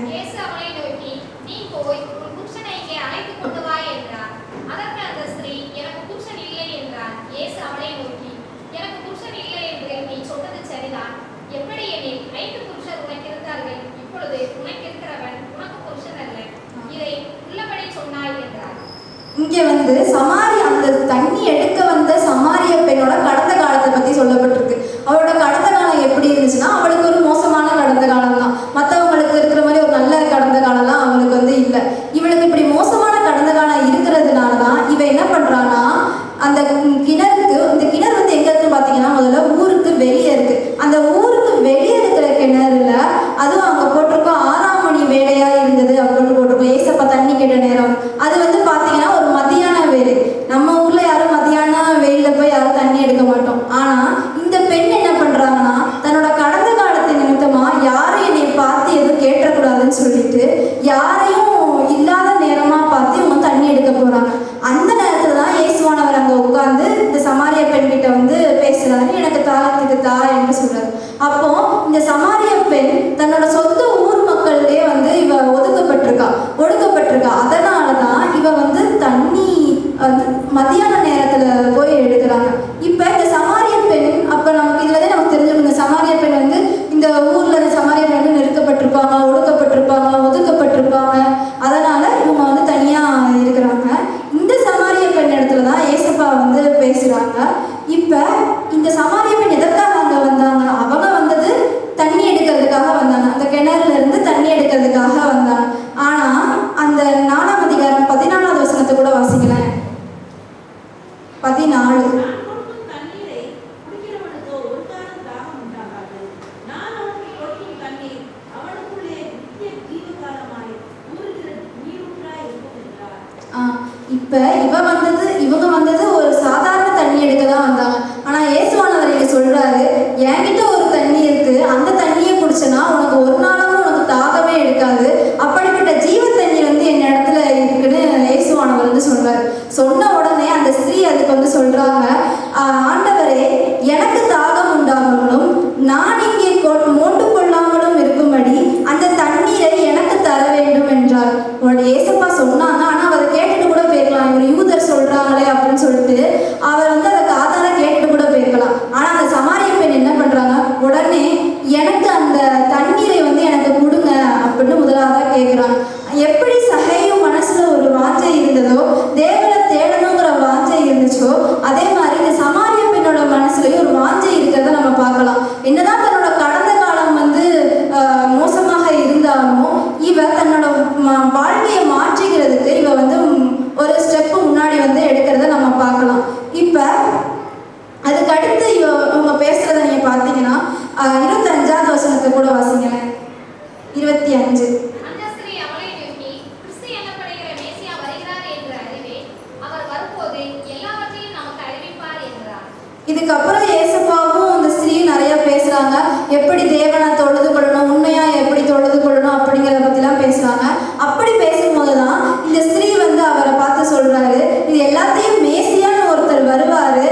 இங்கே வந்து அந்த தண்ணி எடுக்க வந்த சமாரிய பெண்ணோட கடந்த காலத்தை பத்தி சொல்லப்பட்டிருக்கு. அவளோட கடந்த காலம் எப்படி இருந்துச்சுன்னா, அவளுக்கு ஒரு மோசமான கடந்த காலம் தான். மற்றவங்களுக்கு இருக்கிற மாதிரி ஒரு நல்ல கடந்த காலம்லாம் அவளுக்கு வந்து இல்லை. இவளுக்கு இப்படி மோசமான கடந்த காலம் இருக்கிறதுனால தான் இவ என்ன பண்றான்னா, அந்த கிணறுக்கு, இந்த கிணறு வந்து எங்க இருக்குன்னு பாத்தீங்கன்னா முதல்ல ஊருக்கு வெளியே இருக்கு. அந்த ஊருக்கு வெளியே இருக்கிற கிணறுல, அதுவும் அங்க போட்டிருக்கோம் 6ஆம் மணி வேலையா இருந்தது அப்படின்னு போட்டிருக்கோம். ஏசப்பா தண்ணி கேட்ட நேரம் அது வந்து பாத்தீங்கன்னா ஒரு மதியான வேலை. நம்ம ஊர்ல யாரும் மதியான வெயில போய் யாரும் தண்ணி எடுக்க மாட்டோம். ஆனா இந்த பெண் என்ன பண்றாங்கன்னா, தன்னோட கடந்த காலத்தின் நிமித்தமா யாரும் என்னை பார்த்து எதுவும் கேட்டக்கூடாதுன்னு சொல்லிட்டு யாரையும் இல்லாத நேரமா பார்த்து இவங்க தண்ணி எடுக்க போறாங்க. அந்த நேரத்துல தான் இயேசுவானவர் அங்க உட்கார்ந்து இந்த சமாரிய பெண் கிட்ட வந்து பேசுறாரு. எனக்கு தாகத்துக்கு தா என்று சொல்றாரு. அப்போ இந்த சமாரிய பெண் தன்னோட சொந்த ஊர் மக்கள்லயே வந்து இவ ஒடுக்கப்பட்டிருக்கா. அதனாலதான் இவ வந்து தண்ணி மதியான நேரத்துல போய் எடுக்கிறாங்க. இப்ப இந்த சமாரிய பெண், அப்ப நமக்கு இதுலதான் நமக்கு தெரிஞ்சுக்கணும், இந்த சமாரிய பெண் வந்து இந்த ஊர்ல இந்த சமாரிய பெண் வந்து நெருக்கப்பட்டிருப்பாங்க, ஒடுக்கப்பட்டிருப்பாங்க, ஒதுக்கப்பட்டிருப்பாங்க. அதனால இவங்க வந்து தனியா இருக்கிறாங்க. இந்த சமாரிய பெண் இடத்துலதான் ஏசப்பா வந்து பேசுறாங்க. இப்ப இந்த சமாரிய பெண் எதற்காக அங்க வந்தாங்க? அவங்க வந்தது தண்ணி எடுக்கிறதுக்காக வந்தாங்க. அந்த கிணறுல இருந்து தண்ணி எடுக்கிறதுக்காக வந்தாங்க. ஆனா அந்த 4ஆம் அதிகாரம் 14வது வசனத்தை கூட வாசிக்கலாம். 14. இப்ப இவங்க வந்தது ஒரு சாதாரண தண்ணி எடுக்க தான் வந்தாங்க. ஆனா இயேசுவானவர் இங்க சொல்றாரு, என்கிட்ட ஒரு தண்ணி இருக்கு, அந்த தண்ணியை குடிச்சனா உனக்கு ஒரு நாளும் உனக்கு தாகமே எடுக்காது. அப்படிப்பட்ட ஜீவ தண்ணி வந்து என் இடத்துல இருக்குன்னு இயேசுவானவர் வந்து சொல்றாரு. சொன்ன உடனே அந்த ஸ்திரீ அதுக்கு வந்து சொல்றாங்க, ஆண்டவரே, எனக்கு தாகம் உண்டாமலும் நான் இங்கே மோண்டு கொள்ளாமலும் இருக்கும்படி அந்த தண்ணீரை எனக்கு தர வேண்டும் என்றார். ஏசப்பா சொன்னாங்க. ஆனா அதை கேட்டுட்டு கூட போயிருக்கலாம், இவர் யூதர் சொல்றாங்களே அப்படின்னு சொல்லிட்டு அவர் வந்து அதை காதால கேட்டுட்டு கூட போயிருக்கலாம். ஆனா அந்த சமாரிய பெண் என்ன பண்றாங்க, உடனே எனக்கு அந்த தண்ணீரை வந்து எனக்கு கொடுங்க அப்படின்னு முதலாவதா கேட்கிறாங்க. எப்படி சகையும் மனசுல ஒரு வாஞ்சை இருந்ததோ, தேவனை தேடணுங்கிற வாஞ்சை இருந்துச்சோ, அதே மாதிரி இந்த சமாரிய பெண்ணோட மனசுலயும் ஒரு வாஞ்சை இருக்கிறத நம்ம பார்க்கலாம். என்னதான் தன்னோட கடந்த காலம் வந்து மோசமாக இருந்தாலும் இவ தன்னோட வாழ்க்கையை மாற்றிக்கிறதுக்கு இவ வந்து ஒரு ஸ்டெப்பு முன்னாடி வந்து எடுக்கிறத நம்ம பார்க்கலாம். இப்ப அதுக்கு அடுத்து இவங்க பேசுறத நீங்க பார்த்தீங்கன்னா 25வது வசனத்தை கூட வாசிங்களேன். 25. இதுக்கப்புறம் ஏசப்பாவும் அந்த ஸ்திரீயும் நிறைய பேசுறாங்க. எப்படி தேவனை தொழுது கொள்ளணும், உண்மையா எப்படி தொழுது கொள்ளணும் அப்படிங்கிறத பத்திலாம் பேசுறாங்க. அப்படி பேசும்போதுதான் இந்த ஸ்திரீ வந்து அவரை பார்த்து சொல்றாரு, இது எல்லாத்தையும் மேசியான்னு ஒருத்தர் வருவாரு,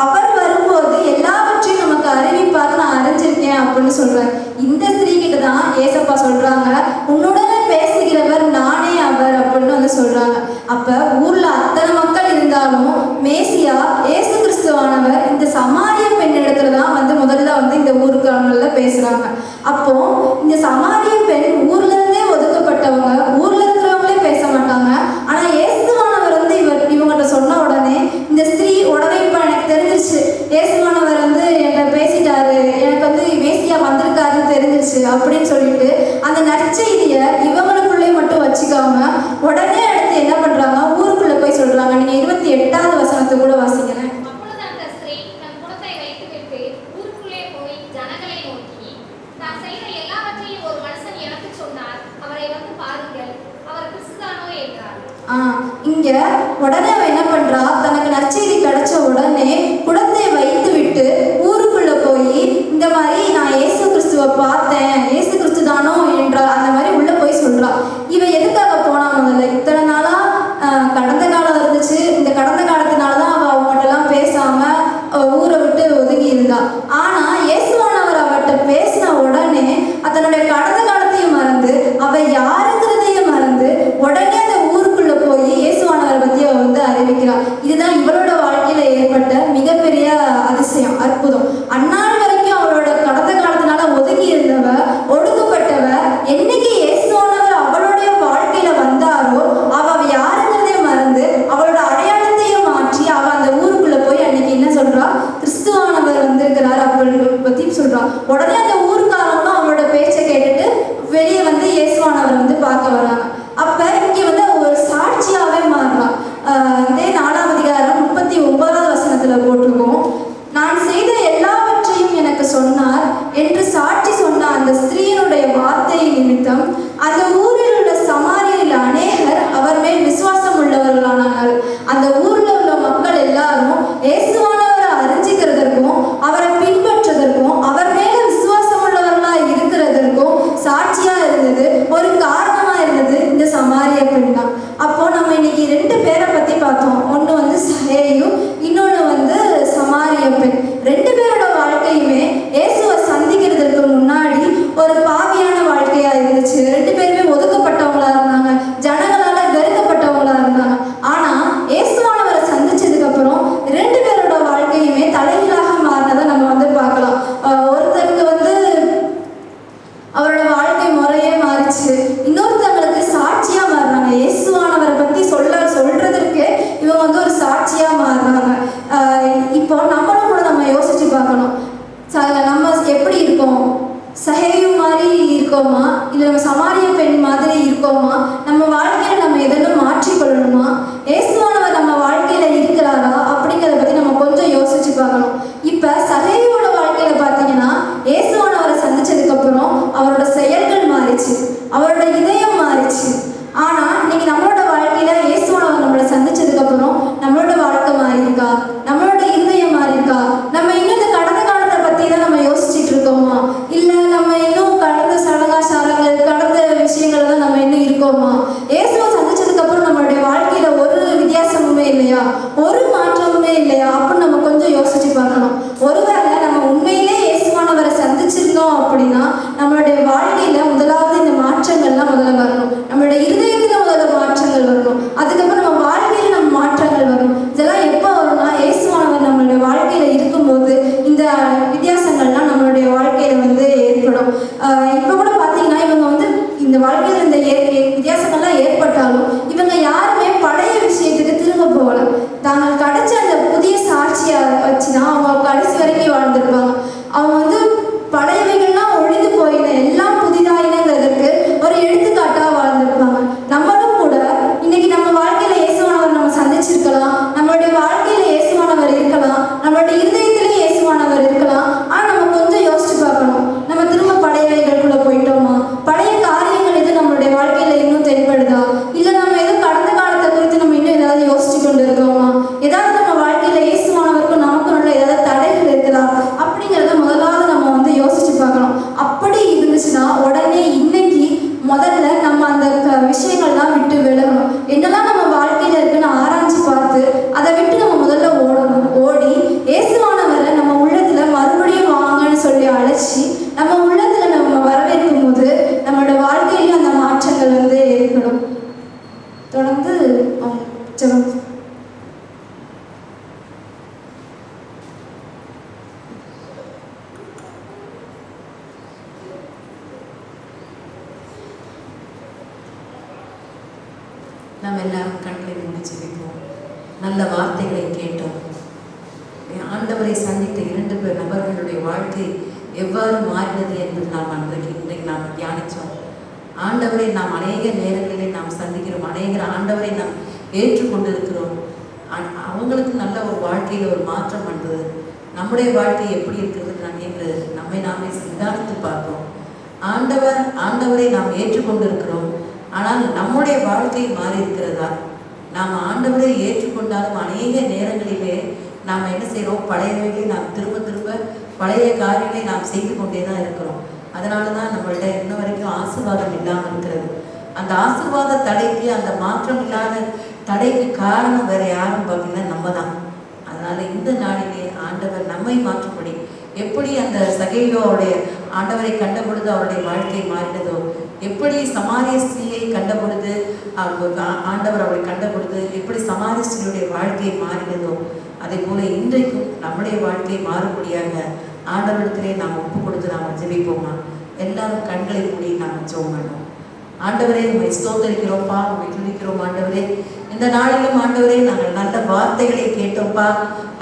அவர் வரும்போது எல்லாவற்றையும் நமக்கு அறிவிப்பார், நான் அறிஞ்சிருக்கேன் அப்படின்னு சொல்றாரு. இந்த ஸ்திரீ கிட்ட தான் ஏசப்பா சொல்றாங்க, உன்னுடனே பேசுகிறவர் நானே அவர் அப்படின்னு வந்து சொல்றாங்க. அப்ப ஊர்ல அத்தனை மக்கள் இருந்தாலும் மேசியா ஏசு கிறிஸ்துவானவர் இந்த சமாரிய பெண் இடத்துல தான் வந்து முதல்ல வந்து இந்த ஊருக்காரங்கள்ல பேசுறாங்க. அப்போ இந்த சமாரிய பெண் ஊர்ல இருந்தே ஒதுக்கப்பட்டவங்க, ஊர்ல இருக்கிறவங்களே பேச மாட்டாங்க. ஆனா இயேசுவானவர் வந்து இவங்ககிட்ட சொன்ன உடனே இந்த ஸ்திரீ உடனே இப்ப எனக்கு தெரிஞ்சிச்சு, இயேசுவானவர் வந்து என்கிட்ட பேசிட்டாரு, எனக்கு வந்து மேசியா வந்திருக்காருன்னு தெரிஞ்சிச்சு அப்படின்னு சொல்லிட்டு அந்த நற்செய்தியை இவங்களுக்குள்ளே மட்டும் வச்சுக்காம உடனே அடுத்து என்ன பண்றாங்க, ஊருக்குள்ள போய் சொல்றாங்க. நீங்க 28வது வசனத்தை கூட வாசிக்கிறேன். இங்க உடனே அவ என்ன பண்றா, தனக்கு நற்செய்தி கிடைச்ச உடனே குடத்தை வைத்து விட்டு ஊருக்குள்ள போய் இந்த மாதிரி நான் இயேசு கிறிஸ்துவை பார்த்தேன், இயேசு கிறிஸ்து தானோ என்றால் அந்த மாதிரி உள்ள போய் சொல்றா. இவ எதுக்காக போனா முதல்ல, இத்தனை நாளா கடந்த காலம் இருந்துச்சு, இந்த கடந்த காலத்தினாலதான் அவ அவங்ககிட்ட எல்லாம் அற்புதம். அந்நாள் வரைக்கும் அவளோட கடந்த காலத்தினால ஒதுங்கி இருந்தவ, ஒடுக்கப்பட்டவ, என்னைக்கு இயேசுவானவர் அவளுடைய வாழ்க்கையில வந்தாரோ அவ யாருங்கிறதே மறந்து அவளோட அடையாளத்தையும் மாற்றி அவ அந்த ஊருக்குள்ள போய் அன்னைக்கு என்ன சொல்றா, கிறிஸ்துவானவர் வந்திருக்கிறார் அப்படின்னு பத்தி சொல்றா. உடனே அந்த ஊருக்காரங்களும் அவளோட பேச்சை கேட்டுட்டு வெளியே வந்து இயேசுவானவர் வந்து பார்க்க வராங்க. அப்ப இங்க வந்து ஒரு சாட்சியாவே மாறலாம். இதே 4ஆம் அதிகாரம் 39வது வசனத்துல போட்டிருக்கோம், நான் செய்த எல்லாவற்றையும் எனக்கு சொன்னார் என்று சாட்சி சொன்ன அந்த ஸ்திரீயினுடைய வார்த்தையை நிமித்தம் அந்த ஊரில் உள்ள சமாரியரில் அநேகர் அவர் மேல் விசுவாசம் உள்ளவர்களானார்கள். அந்த ஊர்ல உள்ள மக்கள் எல்லாரும் இயேசுவானவரை அறிஞ்சிக்கிறதற்கும் அவரை பின்பற்றுவதற்கும் அவர் மேல விசுவாசம் உள்ளவர்களா இருக்கிறதற்கும் சாட்சியா இருந்தது, ஒரு காரணமா இருந்தது இந்த சமாரிய பெண் தான். அப்போ நம்ம இன்னைக்கு 2 பேரை பத்தி பார்த்தோம். ஒண்ணு வந்து சகேயு, இன்னொன்னு வந்து சமாரிய பெண். 2 பேரோட வாழ்க்கையுமே இயேசுவை சந்திக்கிறதுக்கு முன்னாடி ஒரு பாவியான வாழ்க்கையா இருந்துச்சு. 2 பேருமே ஒதுக்கப்பட்டவங்களா இருந்தாங்க, ஜனங்களால வெறுக்கப்பட்டவங்களா இருந்தாங்க. ஆனா இயேசுவானவரை சந்திச்சதுக்கு அப்புறம் 2 பேரோட வாழ்க்கையுமே தலைகீழாக மாறினதை நம்ம வந்து பார்க்கலாம். ஒருத்தருக்கு வந்து அவரோட வாழ்க்கை முறையே மாறிச்சு, இன்னொருத்தவங்களுக்கு சாட்சியா மாறுறாங்க. இயேசுவானவரை பத்தி சொல்றதற்கு இவங்க வந்து ஒரு சாட்சியா மாறுறாங்க. இப்போ நம்மளும் கூட நம்ம யோசிச்சு பார்க்கணும், நம்ம எப்படி இருக்கோம்? சகேயு மாதிரி இருக்கோமா, இல்லை நம்ம சமாரிய பெண் மாதிரி இருக்கோமா? நம்ம வாழ்க்கையில நம்ம எதனும் மாற்றிக்கொள்ளணுமா? இயேசுவானவர் நம்ம வாழ்க்கையில இருக்கிறாரா அப்படிங்கிறத பத்தி நம்ம கொஞ்சம் யோசிச்சு பார்க்கணும். இப்ப சகேயுவோட வாழ்க்கையில பார்த்தீங்கன்னா இயேசுவானவரை சந்திச்சதுக்கு அப்புறம் அவரோட செயல்கள் மாறிச்சு, அவரோட இதயம் மாறிச்சு. ஆனா இன்னைக்கு நம்மளோட வாழ்க்கையில இயேசுவானவர் நம்மளை சந்திச்சதுக்கு அப்புறம் நம்மளோட வாழ்க்கை மாறி இருக்கா? நம்மளோட இதயம் மாறி இருக்கா? நம்ம இன்னும் இந்த கடந்த காலத்தை பத்தி தான் நம்ம யோசிச்சுட்டு இருக்கோமா, இல்ல நம்ம இன்னும் கடந்த சடங்காச்சாரங்கள் கடந்த விஷயங்கள் தான் நம்ம இன்னும் இருக்கோமா? இயேசுவை சந்திச்சதுக்கு அப்புறம் நம்மளுடைய வாழ்க்கையில ஒரு வித்தியாசமுமே இல்லையா, ஒரு மாற்றமுமே இல்லையா அப்படின்னு நம்ம கொஞ்சம் யோசிச்சு பார்க்கணும். ஒருவேளை நம்ம உண்மையிலே இயேசுவானவரை சந்திச்சிருந்தோம் அப்படின்னா நம்மளுடைய வாழ்க்கையில முதலாவது இந்த மாற்றங்கள்லாம் முதல்ல வரணும். நம்மளுடைய இருதயத்துல முதல்ல மாற்றங்கள் வரணும், அதுக்கப்புறம் நம்ம வாழ்க்கையில நம்ம மாற்றங்கள் வரும். இதெல்லாம் எப்போ வரும்னா இயேசுவானவர் நம்மளுடைய வாழ்க்கையில இருக்கும்போது இந்த வித்தியாசங்கள்லாம் நம்மளுடைய வாழ்க்கையில வந்து ஏற்படும். இப்போ கூட பார்த்தீங்கன்னா இவங்க வந்து இந்த வாழ்க்கையில இந்த வித்தியாசங்கள்லாம் ஏற்பட்டாலும் இவங்க யாருமே பழைய விஷயத்துக்கு திரும்ப போகல. தாங்கள் கிடைச்ச அந்த புதிய சாட்சியை வச்சுதான் அவங்க கடைசி வரைக்கும் வாழ்ந்திருப்பாங்க. அவங்க வந்து பழையவைகள்லாம் ஒழிந்து போயின, எல்லாம் புதிதாயினங்கிறதுக்கு ஒரு எடுத்துக்காட்டா வாழ்ந்திருப்பாங்க. நம்மளும் கூட இன்னைக்கு நம்ம வாழ்க்கையில இயேசுவானவர் நம்ம சந்திச்சிருக்கலாம், நம்மளுடைய வாழ்க்கையில இயேசுவானவர் இருக்கலாம், நம்மளுடைய இருதயத்திலேயே இயேசுவானவர் இருக்கலாம். ஆனா நம்ம கொஞ்சம் யோசிச்சு பார்க்கணும், நம்ம திரும்ப பழையவைகளுக்குள்ள போயிட்டோமா? பழைய காரியங்கள் எது நம்மளுடைய வாழ்க்கையில இன்னும் தென்படுதா? இல்ல நம்ம எதுவும் கடந்த காலத்தை குறித்து நம்ம இன்னும் ஏதாவது யோசிச்சு கொண்டு இருக்கோமா? ஏதாவது நம்ம வாழ்க்கையில இயேசுவானவருக்கும் நமக்கும் உள்ள ஏதாவது தடைகள் இருக்குதா அப்படிங்கிறத முதலாவது நம்ம வந்து யோசிச்சு பார்க்கணும். அப்படி இருந்துச்சுன்னா உடனே இன்னைக்கு முதல்ல நம்ம அந்த விஷயங்கள்லாம் விட்டு விலகணும். என்னெல்லாம் நம்ம வாழ்க்கையில இருக்குன்னு ஆராய்ச்சி பார்த்து அதை விட்டு நம்ம முதல்ல ஓடணும். ஓடி இயேசுவானவரை நம்ம உள்ளத்துல மறுபடியும் வாங்கன்னு சொல்லி அழைச்சி நம்ம உள்ளத்துல நம்ம வரவேற்கும் போது நம்மளோட வாழ்க்கையிலும் அந்த மாற்றங்கள் வந்து ஏற்படும். தொடர்ந்து ஜெபம். நாம் எல்லாரும் கண்களை மூடி ஜெபிப்போம். நல்ல வார்த்தைகளை கேட்டோம். ஆண்டவரை சந்தித்த 2 நபர்களுடைய வாழ்க்கை எவ்வாறு மாறினது என்பது நாம் இன்றைக்கு நாம் தியானித்தோம். ஆண்டவரை நாம் அநேக நேரங்களிலே நாம் சந்திக்கிறோம், அநேக ஆண்டவரை நாம் ஏற்றுக்கொண்டிருக்கிறோம். அவங்களுக்கு நல்ல ஒரு வாழ்க்கையில் ஒரு மாற்றம் வந்தது. நம்முடைய வாழ்க்கை எப்படி இருக்கிறது என்று நம்மை நாமே நிதானித்து பார்த்தோம். ஆண்டவரை நாம் ஏற்றுக்கொண்டிருக்கிறோம், ஆனால் நம்முடைய வாழ்க்கை மாறி இருக்கிறதா? நாம் ஆண்டவரை ஏற்றுக்கொண்டாலும் அநேக நேரங்களிலே நாம் என்ன செய்கிறோம்? பழையவைகளை நாம் திரும்ப திரும்ப பழைய காரியங்களை நாம் செய்து கொண்டே தான் இருக்கிறோம். அதனால தான் நம்மள்ட்ட இன்ன வரைக்கும் ஆசீர்வாதம் இல்லாமல் இருக்கிறது. அந்த ஆசீர்வாத தடைக்கு, அந்த மாற்றம் இல்லாத தடைக்கு காரணம் வேற யாரும் பார்த்தீங்கன்னா நம்ம தான். அதனால இந்த நாளிலே ஆண்டவர் நம்மை மாற்றும்படி, எப்படி அந்த சகேயு அவருடைய ஆண்டவரை கண்ட பொழுது அவருடைய வாழ்க்கை மாறினதோ, எப்படி சமாரிய ஸ்திரீயை கண்ட பொழுது ஆண்டவர் அவரை கண்ட பொழுது எப்படி சமாரிய ஸ்திரீயுடைய வாழ்க்கை மாறினதோ அதே போல இன்றைக்கும் நம்முடைய வாழ்க்கை மாறுபடியாக ஆண்டவரிடத்திலே நாம் ஒப்பு கொடுத்து நாம் ஜெபிப்போமா? எல்லாரும் கண்களை மூடி நாம் ஜெபம் பண்ணுவோம். ஆண்டவரே, உண்மை ஸ்தோத்தரிக்கிறோம்ப்பா, உண்மை துதிக்கிறோம் ஆண்டவரே. இந்த நாளிலும் ஆண்டவரே நாங்கள் நல்ல வார்த்தைகளை கேட்டோம்ப்பா.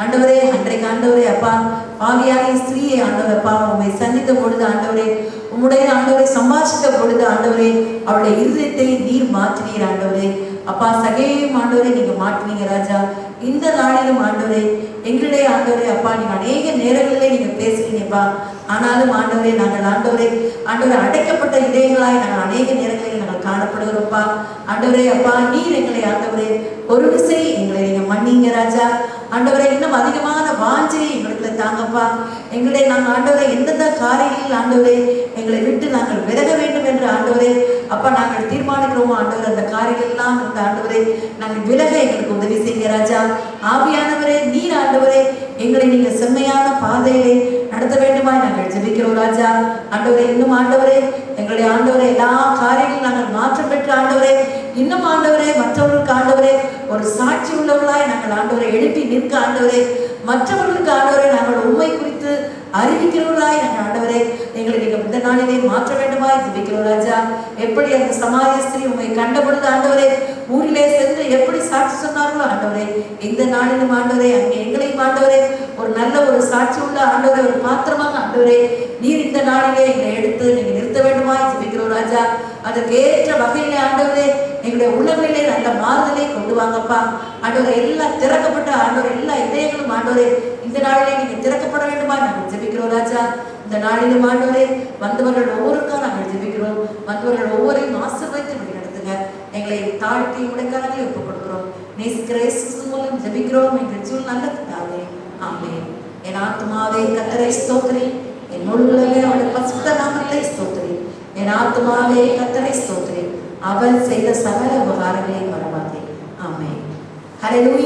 ஆண்டவரே, அன்றைக்கு ஆண்டவரே அப்பா பாவியான ஸ்திரீயை ஆண்டவரப்பா உண்மை சந்தித்த பொழுது ஆண்டவரே, உம்முடைய ஆண்டவரை சம்பாஷித்த பொழுது ஆண்டவரே அவருடைய இருதயத்தை நீர் மாற்றினீர் ஆண்டவரே. அப்பா சகேயும் ஆண்டவரே நீங்க மாற்றினீங்க ராஜா. இந்த நாளிலும் ஆண்டவரே எங்களுடைய ஆண்டவரே அப்பா நீங்க அநேக நேரங்களிலே நீங்க பேசுறீங்கப்பா. ஆனாலும் ஆண்டவரே நாங்கள் ஆண்டவரே அடைக்கப்பட்ட இதயங்களாய் நாங்கள் அநேக நேரங்களில் நாங்கள் காணப்படுகிறோம்ப்பா. ஆண்டவரே அப்பா நீர் எங்களை ஆண்டவரே ஒரு விசை எங்களை நீங்க மன்னிங்க ராஜா. ஆண்டவரே இன்னும் அதிகமான வாஞ்சையை எங்களுக்கு தாங்கப்பா. எங்களை நாங்கள் ஆண்டவரை எந்தெந்த காரியங்களில் ஆண்டவரே எங்களை விட்டு நாங்கள் விலக வேண்டும் என்று ஆண்டவரே அப்பா நாங்கள் தீர்மானிக்கிறோமோ ஆண்டவர் அந்த காரியங்கள் எல்லாம் அந்த ஆண்டவரே நாங்கள் விலக எங்களுக்கு உதவி செய்யுங்க ராஜா. ஆவியானவரே நீர் ஆண்டவரே எங்களை நீங்க செம்மையான பாதையிலே நடத்த வேண்டுமாய் நாங்கள் ஜெபிக்கிறோம் ராஜா. ஆண்டவரே இன்னும் ஆண்டவரே எங்களுடைய ஆண்டவரே எல்லா காரியங்களும் நாங்கள் மாற்றம் பெற்ற ஆண்டவரே இன்னும் ஆண்டவரே மற்றவர்களுக்கு ஆண்டவரே ஒரு சாட்சி உள்ளவர்களாய் நாங்கள் ஆண்டவரை எழுப்பி நிற்க ஆண்டவரே மற்றவர்களுக்கு ஆண்டவரை நாங்கள் உண்மை குறித்து அறிவிக்கிறவர்களாய் நாங்கள் ஆண்டவரே எங்களை நீங்க இந்த நாளிலே மாற்ற வேண்டுமாய் ஜெபிக்கிறோம் ராஜா. எப்படி அந்த சமாரிய ஸ்திரீ உண்மை கண்டபொழுது ஆண்டவரே ஊரிலே சென்று எப்படி சாட்சி சொன்னார்களோ ஆண்டவரே இந்த நாளிலும் ஆண்டவரே அங்கே எங்களையும் ஆண்டவரே ஒரு நல்ல ஒரு சாட்சி உள்ள ஆண்டவரே ஒரு பாத்திரமாக ஆண்டவரே நீர் இந்த நாளிலே எங்களை எடுத்து நீங்க நிறுத்த வேண்டுமாய் ஜெபிக்கிறோம் ராஜா. அதற்கு ஏற்ற வகையிலே ஆண்டவரே எங்களுடைய உள்ளங்களிலே நல்ல மாறுதலை கொண்டு வாங்கப்பா. ஆண்டவரை எல்லாம் திறக்கப்பட்ட ஆண்டவர் எல்லா இதயங்களும் ஆண்டவரே இந்த நாளிலே நீங்க திறக்கப்பட வேண்டுமா நாங்கள் ஜெபிக்கிறோம் ராஜா. இந்த நாளிலும் ஆண்டவரே வந்தவர்கள் ஒவ்வொருக்கா நாங்கள் ஜெபிக்கிறோம். வந்தவர்கள் ஒவ்வொரையும் ஆசீர்வதித்து வழி நடத்துங்க. எங்களை தாழ்த்தி உடைக்காரங்களை ஒப்புக் கொடுக்கிறோம். நேசிக்கிற இயேசு மூலம் ஜெபிக்கிறோம் எங்கள் ஜீவன் நல்ல பிதாவே, ஆமென். என் ஆத்துமாவே கர்த்தரை ஸ்தோத்திரி, என் முழு உலகமே அவருடைய பரிசுத்த நாமத்தை ஸ்தோத்திரி. என் ஆத்துமாவே கர்த்தரை ஸ்தோத்திரி, அவர் செய்த சகல உபகாரங்களை மறவாதே. ஆமென். ஹல்லேலூயா.